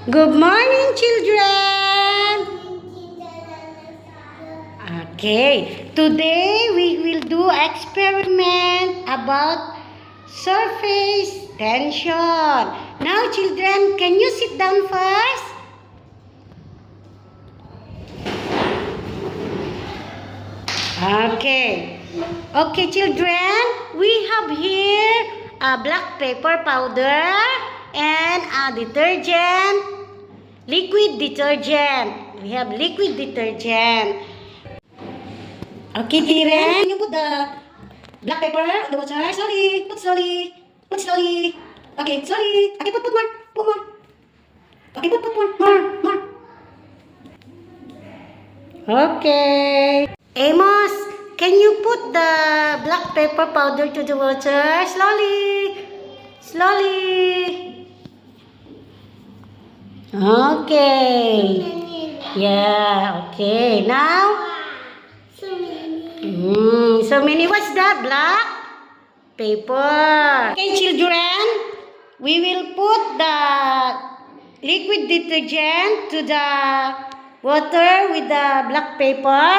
Good morning, children. Okay, today we will do experiment about surface tension. Now, children, can you sit down first? Okay. Okay, children, we have here a black paper powder and a detergent, liquid detergent. We have liquid detergent. Okay, children, you put the black paper on the water. Slowly, put slowly, put slowly. Okay, slowly. Okay, put more, put more. Okay, put more. Okay. Amos, can you put the black pepper powder to the water? Slowly. Slowly. Okay. Yeah, okay. Now? So many. What's that? Black paper. Okay, children. We will put the liquid detergent to the water with the black paper.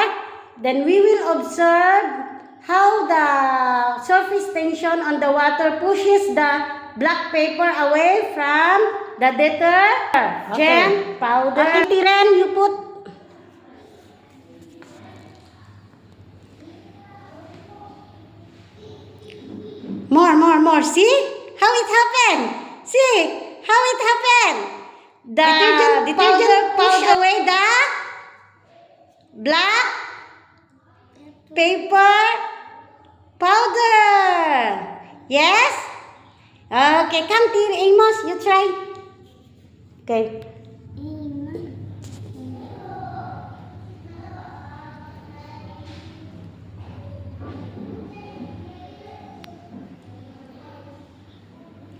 Then we will observe how the surface tension on the water pushes the black paper away from the detergent powder. Okay, Tiran, you put. More. See how it happened? See how it happened? The detergent pushed away the black paper powder. Yes? Okay, come here, Amos. You try. Okay.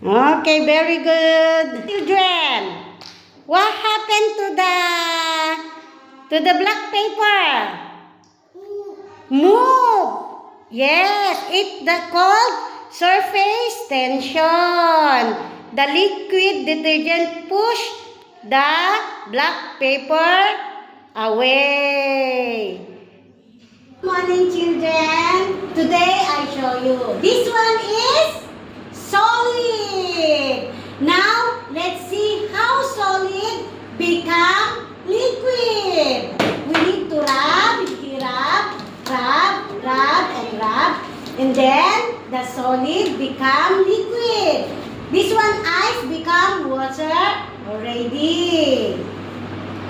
Okay, very good. Children, what happened to the black paper? Move. Yes, it's the called surface tension. The liquid detergent push the black paper away. Good morning, children. Today I show you. This one is solid. Now let's see how solid become liquid. We need to rub, and then the solid become liquid. This one ice become water already.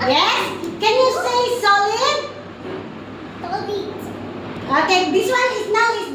Yes? Can you say solid? Solid. Okay, this one is now is